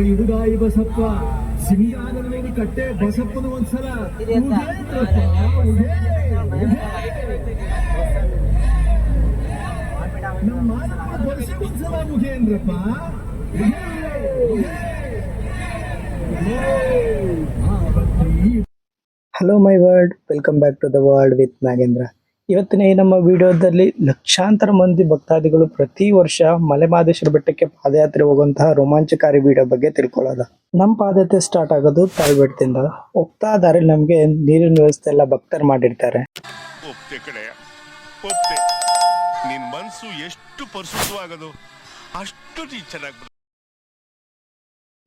ಇಡುಗಾಯಿ ಬಸಪ್ಪ ಸಿಂಗಾರದಲ್ಲಿ ಕಟ್ಟೆ ಬಸಪ್ಪನ ಒಂದ್ಸಲ ನಮ್ಮ ವರ್ಷ ಒಂದ್ಸಲ Mukhendrappa. Hello my world, welcome back to the world with Nagendra. ಇವತ್ತಿನ ಈ ನಮ್ಮ ವಿಡಿಯೋದಲ್ಲಿ ಲಕ್ಷಾಂತರ ಮಂದಿ ಭಕ್ತಾದಿಗಳು ಪ್ರತಿ ವರ್ಷ ಮಲೆಮಹದೇಶ್ವರ ಬೆಟ್ಟಕ್ಕೆ ಪಾದಯಾತ್ರೆ ಹೋಗುವಂತಹ ರೋಮಾಂಚಕಾರಿ ವಿಡಿಯೋ ಬಗ್ಗೆ ತಿಳ್ಕೊಳ್ಳೋದ. ನಮ್ಮ ಪಾದಯಾತ್ರೆ ಸ್ಟಾರ್ಟ್ ಆಗೋದು ತಾಳ್ಬೆಟ್ಟದಿಂದ. ಹೋಗ್ತಾ ದಾರಿ ನಮ್ಗೆ ನೀರಿನ ವ್ಯವಸ್ಥೆ ಎಲ್ಲ ಭಕ್ತರು ಮಾಡಿರ್ತಾರೆ. ನಿನ್ ಮನಸ್ಸು ಎಷ್ಟು ಪರಿಶುದ್ಧವಾಗದು ಅಷ್ಟು ಚೆನ್ನಾಗಿ.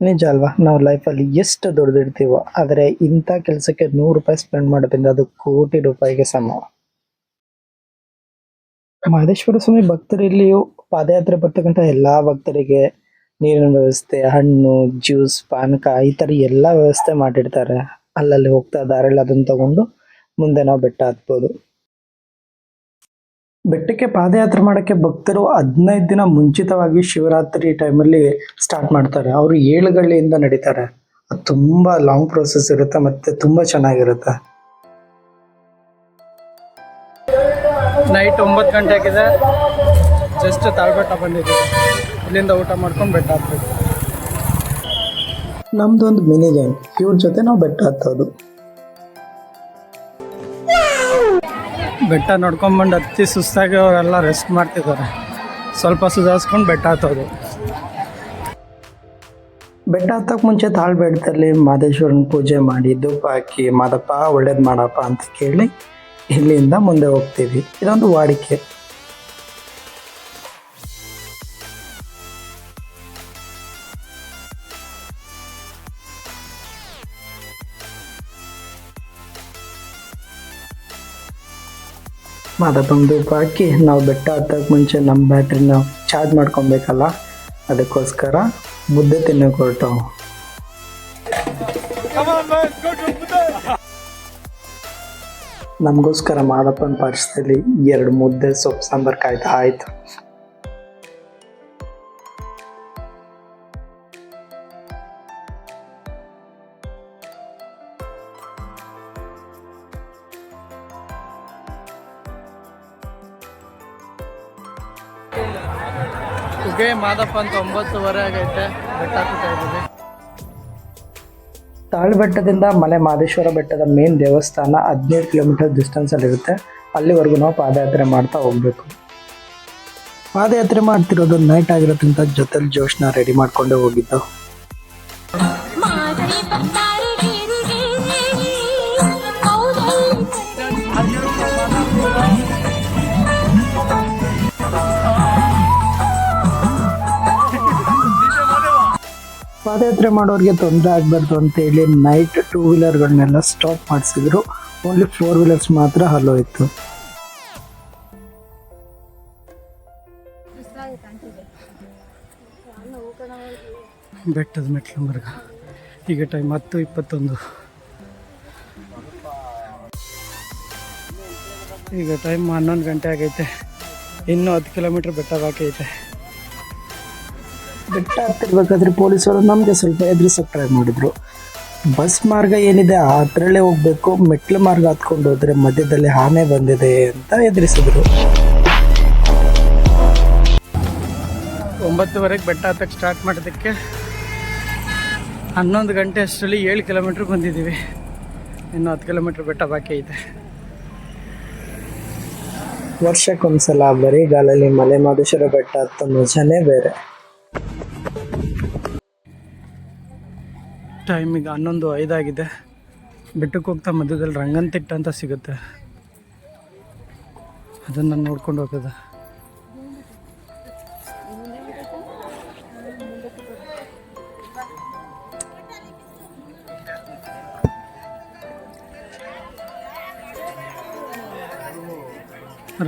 ನಿಜ ಅಲ್ವಾ? ನಾವು ಲೈಫಲ್ಲಿ ಎಷ್ಟು ದುಡ್ದಿರ್ತೀವೋ, ಆದರೆ ಇಂಥ ಕೆಲಸಕ್ಕೆ 100 ರೂಪಾಯಿ ಸ್ಪೆಂಡ್ ಮಾಡೋದ್ರಿಂದ ಅದು ಕೋಟಿ ರೂಪಾಯಿಗೆ ಸಮ. ಮಹದೇಶ್ವರ ಸ್ವಾಮಿ ಭಕ್ತರಲ್ಲಿಯೂ ಪಾದಯಾತ್ರೆ ಬರ್ತಕ್ಕಂಥ ಎಲ್ಲಾ ಭಕ್ತರಿಗೆ ನೀರಿನ ವ್ಯವಸ್ಥೆ, ಹಣ್ಣು, ಜ್ಯೂಸ್, ಪಾನಕ ಈ ತರ ಎಲ್ಲಾ ವ್ಯವಸ್ಥೆ ಮಾಡಿರ್ತಾರೆ. ಅಲ್ಲಲ್ಲಿ ಹೋಗ್ತಾ ದಾರಿಯಲ್ಲಿ ಅದನ್ನ ತಗೊಂಡು ಮುಂದೆ ನಾವು ಬೆಟ್ಟ ಹತ್ಬೋದು. ಬೆಟ್ಟಕ್ಕೆ ಪಾದಯಾತ್ರೆ ಮಾಡಕ್ಕೆ ಭಕ್ತರು 15 ದಿನ ಮುಂಚಿತವಾಗಿ ಶಿವರಾತ್ರಿ ಟೈಮಲ್ಲಿ ಸ್ಟಾರ್ಟ್ ಮಾಡ್ತಾರೆ. ಅವರು 7 ಗಂಟೆಯಿಂದ ನಡೀತಾರೆ. ಅದು ತುಂಬಾ ಲಾಂಗ್ ಪ್ರೋಸೆಸ್ ಇರುತ್ತೆ, ಮತ್ತೆ ತುಂಬಾ ಚೆನ್ನಾಗಿರುತ್ತೆ. ನೈಟ್ 9 ಗಂಟೆ ಆಗಿದೆ. ಜಸ್ಟ್ ತಾಳ್ಬೆಟ್ಟ ಬಂದಿದ್ದೀವಿ. ಇಲ್ಲಿಂದ ಊಟ ಮಾಡ್ಕೊಂಡು ಬೆಟ್ಟ ಹತ್ಬೇಕು. ನಮ್ದೊಂದು ಮಿನಿ ಗ್ಯಾಂಗ್, ಇವ್ರ ಜೊತೆ ನಾವು ಬೆಟ್ಟ ಹತ್ತೋದು. ಬೆಟ್ಟ ನೋಡ್ಕೊಂಡ್ಬಂದು ಹತ್ತಿ ಸುಸ್ತಾಗಿ ಅವರೆಲ್ಲ ರೆಸ್ಟ್ ಮಾಡ್ತಿದ್ದಾರೆ. ಸ್ವಲ್ಪ ಸುಧಾರಿಸ್ಕೊಂಡು ಬೆಟ್ಟ ಹತ್ತೋದು. ಬೆಟ್ಟ ಹತ್ತಕ್ಕೆ ಮುಂಚೆ ತಾಳ್ಬೆಟ್ಟದಲ್ಲಿ ಮಹದೇಶ್ವರನ ಪೂಜೆ ಮಾಡಿ ಧೂಪ ಹಾಕಿ, ಮಾದಪ್ಪ ಒಳ್ಳೇದು ಮಾಡಪ್ಪ ಅಂತ ಕೇಳಿ ಇಲ್ಲಿಂದ ಮುಂದೆ ಹೋಗ್ತೀವಿ. ಇದೊಂದು ವಾಡಿಕೆ. ಮಾದಪ್ಪನ ಧೂಪ ಹಾಕಿ ನಾವು ಬೆಟ್ಟ ಹತ್ತಕ್ಕೆ ಮುಂಚೆ ನಮ್ಮ ಬ್ಯಾಟ್ರಿನ ಚಾರ್ಜ್ ಮಾಡ್ಕೊಬೇಕಲ್ಲ, ಅದಕ್ಕೋಸ್ಕರ ಮುದ್ದೆ ತಿನ್ನೋಕೆ ಹೊರಟವು. ನಮಗೋಸ್ಕರ ಮಾದಪ್ಪನ ಪಾರ್ಶ್ವದಲ್ಲಿ 2 ಮುದ್ದೆ ಸೊಪ್ಪು ಸಾಂಬಾರು ಕಾಯ್ತಾ ಆಯ್ತು. ಉಗೆ ಮಾದಪ್ಪ ಅಂತ 9:30 ಆಗೈತೆ. ಬೆಟ್ಟ ಹತ್ತಾ ಇದ್ದೀವಿ. ತಾಳ್ಬೆಟ್ಟದಿಂದ ಮಲೆ ಮಹದೇಶ್ವರ ಬೆಟ್ಟದ ಮೇನ್ ದೇವಸ್ಥಾನ 17 ಕಿಲೋಮೀಟರ್ ಡಿಸ್ಟೆನ್ಸ್ ಅಲ್ಲಿ ಇರುತ್ತೆ. ಅಲ್ಲಿವರೆಗೂ ನಾವು ಪಾದಯಾತ್ರೆ ಮಾಡ್ತಾ ಹೋಗ್ಬೇಕು. ಪಾದಯಾತ್ರೆ ಮಾಡ್ತಿರೋದು ನೈಟ್ ಆಗಿರೋದ್ರಿಂದ ಜೊತೆಲಿ ಜೋಶ್ನ ರೆಡಿ ಮಾಡ್ಕೊಂಡೇ ಹೋಗಿದ್ದು. ಪಾದಯಾತ್ರೆ ಮಾಡೋರಿಗೆ ತೊಂದರೆ ಆಗಬಾರ್ದು ಅಂತ ಹೇಳಿ ನೈಟ್ 2 ವೀಲರ್ಗಳನ್ನೆಲ್ಲ ಸ್ಟಾಪ್ ಮಾಡಿಸಿದ್ರು. ಓನ್ಲಿ 4 ವೀಲರ್ಸ್ ಮಾತ್ರ ಹಲೋಯ್ತು. ಬೆಟ್ಟದ ಮೆಟ್ಲು ಮಾರ್ಗ. ಈಗ ಟೈಮ್ 10:21. ಈಗ ಟೈಮ್ 11 ಗಂಟೆ ಆಗೈತೆ. ಇನ್ನೂ 10 ಕಿಲೋಮೀಟ್ರ್ ಬೆಟ್ಟ ಬಾಕಿ ಐತೆ. ಬೆಟ್ಟ ಹತ್ತಿರ್ಬೇಕಾದ್ರೆ ಪೊಲೀಸರು ನಮಗೆ ಸ್ವಲ್ಪ ಎದುರಿಸೋಕೆ ಟ್ರೈ ಮಾಡಿದ್ರು. ಬಸ್ ಮಾರ್ಗ ಏನಿದೆ ಅದರಲ್ಲೇ ಹೋಗ್ಬೇಕು, ಮೆಟ್ಲು ಮಾರ್ಗ ಹತ್ಕೊಂಡು ಹೋದ್ರೆ ಮಧ್ಯದಲ್ಲಿ ಆನೆ ಬಂದಿದೆ ಅಂತ ಎದುರಿಸಿದ್ರು. 9:30 ಬೆಟ್ಟ ಹತ್ತಕ್ಕೆ ಸ್ಟಾರ್ಟ್ ಮಾಡೋದಕ್ಕೆ 11 ಗಂಟೆ ಅಷ್ಟರಲ್ಲಿ 7 ಕಿಲೋಮೀಟ್ರ್ ಬಂದಿದ್ದೀವಿ. ಇನ್ನು 10 ಕಿಲೋಮೀಟ್ರ್ ಬೆಟ್ಟ ಬಾಕಿ ಐತೆ. ವರ್ಷಕ್ಕೊಂದ್ಸಲ ಬರೀಗಾಲಲ್ಲಿ ಮಲೆ ಮಹದೇಶ್ವರ ಬೆಟ್ಟ ಹತ್ತೋ ಮಜಾನೇ ಬೇರೆ. ಟೈಮ್ ಈಗ 11:05 ಆಗಿದೆ. ಬೆಟ್ಟಕ್ಕೆ ಹೋಗ್ತಾ ಮಧ್ಯದಲ್ಲಿ ರಂಗನತಿಟ್ಟ ಅಂತ ಸಿಗುತ್ತೆ, ಅದನ್ನು ನೋಡ್ಕೊಂಡು ಹೋಗೋದು.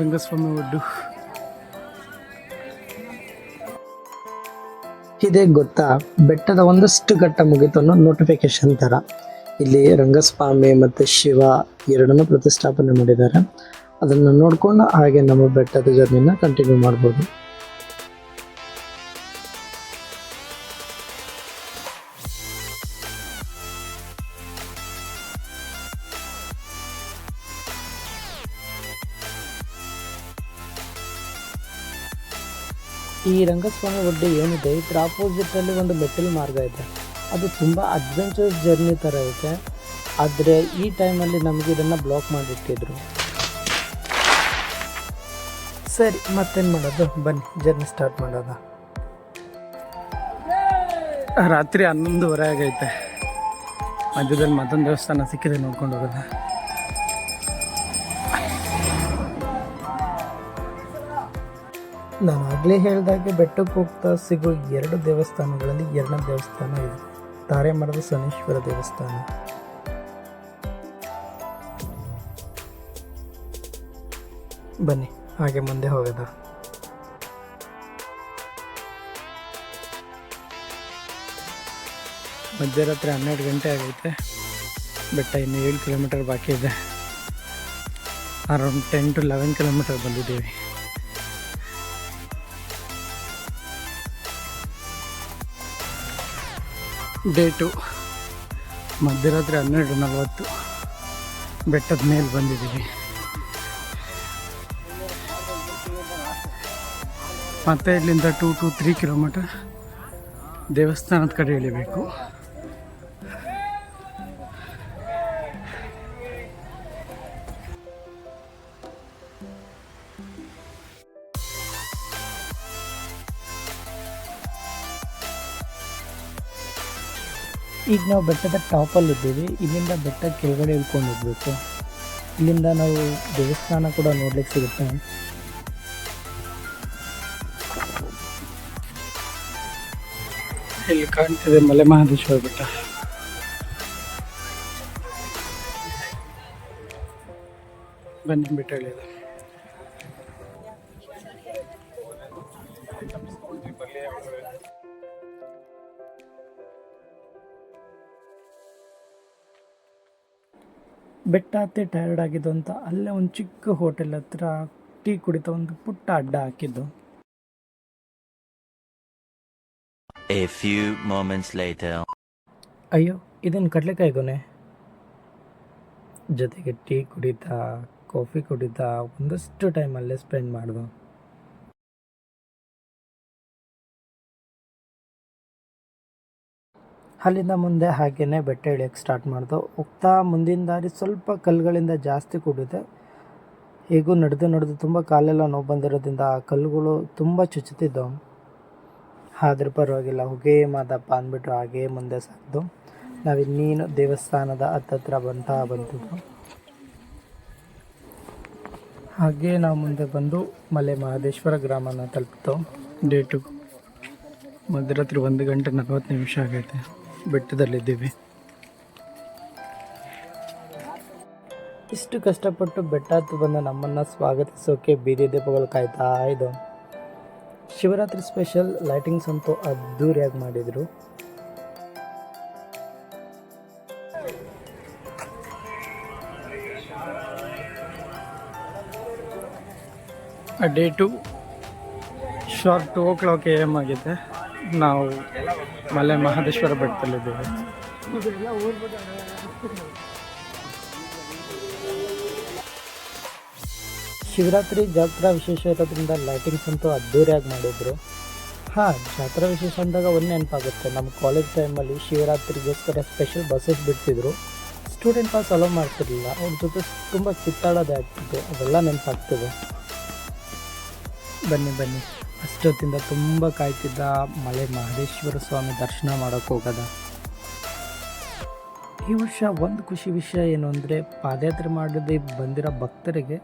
ರಂಗಸ್ವಾಮಿ ಒಡ್ಡು ಇದೇ ಗೊತ್ತಾ, ಬೆಟ್ಟದ ಒಂದಷ್ಟು ಘಟ್ಟ ಮುಗಿತು ಅನ್ನೋ ನೋಟಿಫಿಕೇಶನ್ ಥರ. ಇಲ್ಲಿ ರಂಗಸ್ವಾಮಿ ಮತ್ತು ಶಿವ ಎರಡನ್ನೂ ಪ್ರತಿಷ್ಠಾಪನೆ ಮಾಡಿದ್ದಾರೆ. ಅದನ್ನು ನೋಡ್ಕೊಂಡು ಹಾಗೆ ನಮ್ಮ ಬೆಟ್ಟದ ಜರ್ನಿನ ಕಂಟಿನ್ಯೂ ಮಾಡ್ಬೋದು. ಈ ರಂಗಸ್ವಾಮಿ ಒಡ್ಡೆ ಏನಿದೆ ಇದರ ಆಪೋಸಿಟಲ್ಲಿ ಒಂದು ಮೆಟಲ್ ಮಾರ್ಗ ಇದೆ. ಅದು ತುಂಬ ಅಡ್ವೆಂಚರ್ಸ್ ಜರ್ನಿ ಥರ ಐತೆ. ಆದರೆ ಈ ಟೈಮಲ್ಲಿ ನಮಗೆ ಇದನ್ನು ಬ್ಲಾಕ್ ಮಾಡಿಟ್ಟಿದ್ರು. ಸರಿ, ಮತ್ತೇನು ಮಾಡೋದು, ಬನ್ನಿ ಜರ್ನಿ ಸ್ಟಾರ್ಟ್ ಮಾಡೋದ. ರಾತ್ರಿ 11:30 ಆಗೈತೆ. ಮಧ್ಯದಲ್ಲಿ ಮತ್ತೊಂದು ದೇವಸ್ಥಾನ ಸಿಕ್ಕಿದೆ, ನೋಡ್ಕೊಂಡು ಹೋಗೋದು. ನಾನು ಆಗಲೇ ಹೇಳಿದಾಗೆ ಬೆಟ್ಟಕ್ಕೆ ಹೋಗ್ತಾ ಸಿಗೋ 2 ದೇವಸ್ಥಾನಗಳಲ್ಲಿ 2ನೇ ದೇವಸ್ಥಾನ ಇದೆ, ತಾರೆಮರದ ಶನೀಶ್ವರ ದೇವಸ್ಥಾನ. ಬನ್ನಿ ಹಾಗೆ ಮುಂದೆ ಹೋಗೋದ. ಮಧ್ಯರಾತ್ರಿ 12 ಗಂಟೆ ಆಗೈತೆ. ಬೆಟ್ಟ ಇನ್ನು 7 ಕಿಲೋಮೀಟರ್ ಬಾಕಿ ಇದೆ. ಅರೌಂಡ್ 10 to 11 ಕಿಲೋಮೀಟರ್ ಬಂದಿದ್ದೀವಿ. ಡೇ 2 ಮಧ್ಯರಾತ್ರಿ 12:40 ಬೆಟ್ಟದ ಮೇಲೆ ಬಂದಿದ್ದೀವಿ. ಮತ್ತೆ ಇಲ್ಲಿಂದ 2 to 3 ಕಿಲೋಮೀಟರ್ ದೇವಸ್ಥಾನದ ಕಡೆ ಇಳಿಬೇಕು. ಈಗ ನಾವು ಬೆಟ್ಟದ ಟಾಪಲ್ಲಿದ್ದೀವಿ. ಇಲ್ಲಿಂದ ಬೆಟ್ಟ ಕೆಳಗಡೆ ಇಳ್ಕೊಂಡು ಹೋಗ್ಬೇಕು. ಇಲ್ಲಿಂದ ನಾವು ದೇವಸ್ಥಾನ ಕೂಡ ನೋಡ್ಲಿಕ್ಕೆ ಸಿಗುತ್ತೆ. ಇಲ್ಲಿ ಕಾಣ್ತಿದೆ ಮಲೆ ಮಹದೇಶ್ವರ ಬೆಟ್ಟ. ಬನ್ನಿ ಬೆಟ್ಟ ಇಳಿಯೋದು. ಬೆಟ್ಟ ಹತ್ತಿ ಟಯರ್ಡ್ ಆಗಿದ್ದು ಅಂತ ಅಲ್ಲೇ ಒಂದು ಚಿಕ್ಕ ಹೋಟೆಲ್ ಹತ್ರ ಟೀ ಕುಡಿತಾ ಒಂದು ಪುಟ್ಟ ಅಡ್ಡ ಹಾಕಿದ್ದು. A few moments later. ಅಯ್ಯೋ, ಇದೇನು ಕಡಲೆಕಾಯಿ ಗೊನೆ. ಜೊತೆಗೆ ಟೀ ಕುಡಿತಾ ಕಾಫಿ ಕುಡಿತಾ ಒಂದಷ್ಟು ಟೈಮ್ ಅಲ್ಲೇ ಸ್ಪೆಂಡ್ ಮಾಡ್ದು. ಅಲ್ಲಿಂದ ಮುಂದೆ ಹಾಗೇನೆ ಬೆಟ್ಟ ಇಳಿಯೋಕ್ಕೆ ಸ್ಟಾರ್ಟ್ ಮಾಡ್ದು. ಹೋಗ್ತಾ ಮುಂದಿನ ದಾರಿ ಸ್ವಲ್ಪ ಕಲ್ಲುಗಳಿಂದ ಜಾಸ್ತಿ ಕೂಡಿದೆ. ಹೇಗೂ ನಡೆದು ತುಂಬ ಕಾಲೆಲ್ಲ ನೋವು ಬಂದಿರೋದ್ರಿಂದ ಆ ಕಲ್ಲುಗಳು ತುಂಬ ಚುಚ್ಚುತ್ತಿದ್ದವು. ಆದರೂ ಪರವಾಗಿಲ್ಲ, ಹೊಗೆ ಮಾದಪ್ಪ ಅಂದ್ಬಿಟ್ಟು ಹಾಗೇ ಮುಂದೆ ಸಾಕ್ದು. ನಾವಿನ್ನೇನು ದೇವಸ್ಥಾನದ ಹತ್ತತ್ರ ಬಂತಿದ್ದು. ಹಾಗೆ ನಾವು ಮುಂದೆ ಬಂದು ಮಲೆ ಮಹದೇಶ್ವರ ಗ್ರಾಮನ ತಲುಪಿತು. ಡೇ 2 ಮಧ್ಯರಾತ್ರಿ 1:40 ಆಗೈತೆ. ಬೆಟ್ಟದಲ್ಲಿದ್ದೀವಿ. ಇಷ್ಟು ಕಷ್ಟಪಟ್ಟು ಬೆಟ್ಟ ಹತ್ತು ಬಂದ ನಮ್ಮನ್ನು ಸ್ವಾಗತಿಸೋಕೆ ಬೀದಿ ದೀಪಗಳು ಕಾಯ್ತಾ ಇದ್ದವು. ಶಿವರಾತ್ರಿ ಸ್ಪೆಷಲ್ ಲೈಟಿಂಗ್ಸ್ ಅಂತೂ ಅದ್ದೂರಿಯಾಗಿ ಮಾಡಿದರು. ಡೇ 2 ಶಾರ್ಪ್ 2 AM ಆಗಿದೆ. ನಾವು ಮಲೆ ಮಹದೇಶ್ವರ ಬೆಟ್ಟದಲ್ಲಿದ್ದೀವಿ. ಶಿವರಾತ್ರಿ ಜಾತ್ರಾ ವಿಶೇಷ ಇರೋದ್ರಿಂದ ಲೈಟಿಂಗ್ಸ್ ಅಂತೂ ಅದ್ದೂರಿಯಾಗಿ ಮಾಡಿದರು. ಜಾತ್ರಾ ವಿಶೇಷ ಅಂದಾಗ ಒಂದು ನೆನಪಾಗುತ್ತೆ, ನಮ್ಮ ಕಾಲೇಜ್ ಟೈಮಲ್ಲಿ ಶಿವರಾತ್ರಿಗೋಸ್ಕರ ಸ್ಪೆಷಲ್ ಬಸ್ಸಸ್ ಬಿಡ್ತಿದ್ರು. ಸ್ಟೂಡೆಂಟ್ ಪಾಸ್ ಅಲೋ ಮಾಡ್ತಿರಲಿಲ್ಲ, ಅವ್ರ ಜೊತೆ ತುಂಬ ಕಿತ್ತಾಡೋದೇ ಆಗ್ತಿತ್ತು. ಅದೆಲ್ಲ ನೆನಪಾಗ್ತದೆ. ಬನ್ನಿ ಅಷ್ಟೊತ್ತಿಂದ ತುಂಬ ಕಾಯ್ತಿದ್ದ ಮಲೆ ಮಹದೇಶ್ವರ ಸ್ವಾಮಿ ದರ್ಶನ ಮಾಡೋಕ್ಕೆ ಹೋಗೋದ. ಈ ವರ್ಷ ಒಂದು ಖುಷಿ ವಿಷಯ ಏನು ಅಂದರೆ, ಪಾದಯಾತ್ರೆ ಮಾಡದೆ ಬಂದಿರೋ ಭಕ್ತರಿಗೆ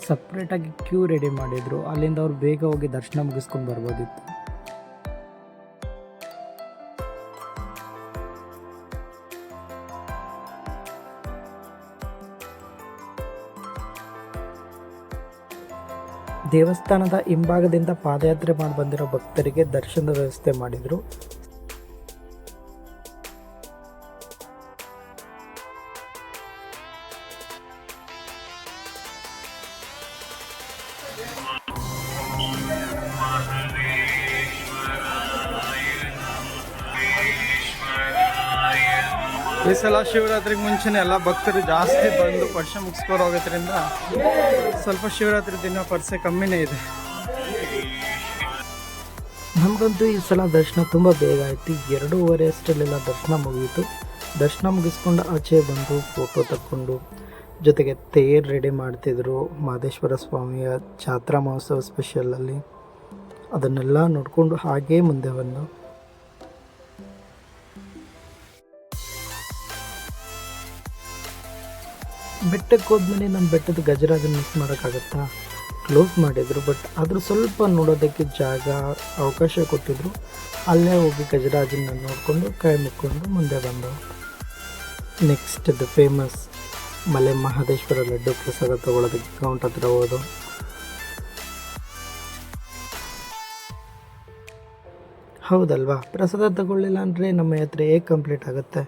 ಸಪ್ರೇಟಾಗಿ ಕ್ಯೂ ರೆಡಿ ಮಾಡಿದರು. ಅಲ್ಲಿಂದ ಅವ್ರು ಬೇಗ ಹೋಗಿ ದರ್ಶನ ಮುಗಿಸ್ಕೊಂಡು ಬರ್ಬೋದಿತ್ತು. ದೇವಸ್ಥಾನದ ಹಿಂಭಾಗದಿಂದ ಪಾದಯಾತ್ರೆ ಮಾಡಿ ಬಂದಿರೋ ಭಕ್ತರಿಗೆ ದರ್ಶನದ ವ್ಯವಸ್ಥೆ ಮಾಡಿದರು. ಈ ಸಲ ಶಿವರಾತ್ರಿಗೆ ಮುಂಚೆನೇ ಎಲ್ಲ ಭಕ್ತರು ಜಾಸ್ತಿ ಬಂದು ವರ್ಷ ಮುಗಿಸ್ಕೊಂಡು ಹೋಗೋದ್ರಿಂದ ಸ್ವಲ್ಪ ಶಿವರಾತ್ರಿ ದಿನ ಪರ್ಸೆ ಕಮ್ಮಿನೇ ಇದೆ. ನಮಗಂತೂ ಈ ಸಲ ದರ್ಶನ ತುಂಬ ಬೇಗ ಆಯಿತು. 2:30 ಅಷ್ಟರಲ್ಲೆಲ್ಲ ದರ್ಶನ ಮುಗಿಯಿತು. ದರ್ಶನ ಮುಗಿಸ್ಕೊಂಡು ಆಚೆ ಬಂದು ಫೋಟೋ ತಕ್ಕೊಂಡು, ಜೊತೆಗೆ ತೇರು ರೆಡಿ ಮಾಡ್ತಿದ್ರು ಮಹದೇಶ್ವರ ಸ್ವಾಮಿಯ ಜಾತ್ರಾ ಮಹೋತ್ಸವ ಸ್ಪೆಷಲಲ್ಲಿ. ಅದನ್ನೆಲ್ಲ ನೋಡಿಕೊಂಡು ಹಾಗೇ ಮುಂದೆ ಬಂದು ಬೆಟ್ಟಕ್ಕೆ ಹೋದ್ಮೇಲೆ ನಮ್ಮ ಬೆಟ್ಟದ ಗಜರಾಜನ ಮಿಸ್ ಮಾಡೋಕ್ಕಾಗತ್ತಾ? ಕ್ಲೋಸ್ ಮಾಡಿದರು, ಬಟ್ ಆದರೂ ಸ್ವಲ್ಪ ನೋಡೋದಕ್ಕೆ ಜಾಗ ಅವಕಾಶ ಕೊಟ್ಟಿದ್ರು. ಅಲ್ಲೇ ಹೋಗಿ ಗಜರಾಜನ ನೋಡಿಕೊಂಡು ಕೈ ಮುಕ್ಕೊಂಡು ಮುಂದೆ ಬಂದವು. Next the famous Male Mahadeshwara laddu ಪ್ರಸಾದ ತೊಗೊಳೋದಕ್ಕೆ ಕೌಂಟ್ ಹತ್ರ ಹೋದು. ಹೌದಲ್ವಾ, ಪ್ರಸಾದ ತಗೊಳ್ಳಿಲ್ಲ ಅಂದರೆ ನಮ್ಮ ಯಾತ್ರೆ ಹೇಗೆ ಕಂಪ್ಲೀಟ್ ಆಗುತ್ತೆ?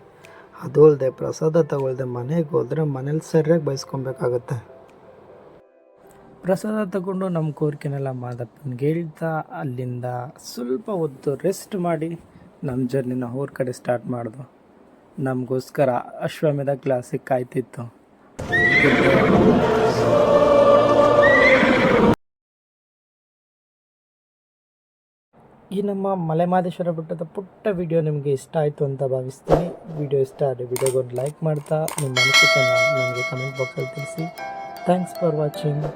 ಅದು ಅಲ್ಲದೆ ಪ್ರಸಾದ ತಗೊಳ್ದೆ ಮನೆಗೆ ಹೋದರೆ ಮನೇಲಿ ಸರಿಯಾಗಿ ಬಯಸ್ಕೊಬೇಕಾಗತ್ತೆ. ಪ್ರಸಾದ ತಗೊಂಡು ನಮ್ಮ ಕೋರಿಕೆನೆಲ್ಲ ಮಾದಪ್ಪನಿಗೆ ಹೇಳ್ತಾ ಅಲ್ಲಿಂದ ಸ್ವಲ್ಪ ಹೊತ್ತು ರೆಸ್ಟ್ ಮಾಡಿ ನಮ್ಮ ಜರ್ನಿನ ಊರ ಕಡೆ ಸ್ಟಾರ್ಟ್ ಮಾಡಿದ್ವು. ನಮಗೋಸ್ಕರ ಅಶ್ವಮೇಧ ಕ್ಲಾಸಿಕ್ ಕಾಯ್ತಿತ್ತು. ಈ ನಮ್ಮ ಮಲೆಮಹದೇಶ್ವರ ಬೆಟ್ಟದ ಪುಟ್ಟ ವಿಡಿಯೋ ನಿಮಗೆ ಇಷ್ಟ ಆಯಿತು ಅಂತ ಭಾವಿಸ್ತೀನಿ. ವಿಡಿಯೋ ಇಷ್ಟ ಆದರೆ ವಿಡಿಯೋಗೊಂದು ಲೈಕ್ ಮಾಡ್ತಾ ನಿಮ್ಮ ಅನಿಸಿಕೆಯನ್ನು ನನಗೆ ಕಮೆಂಟ್ ಬಾಕ್ಸಲ್ಲಿ ತಿಳಿಸಿ. Thanks for watching.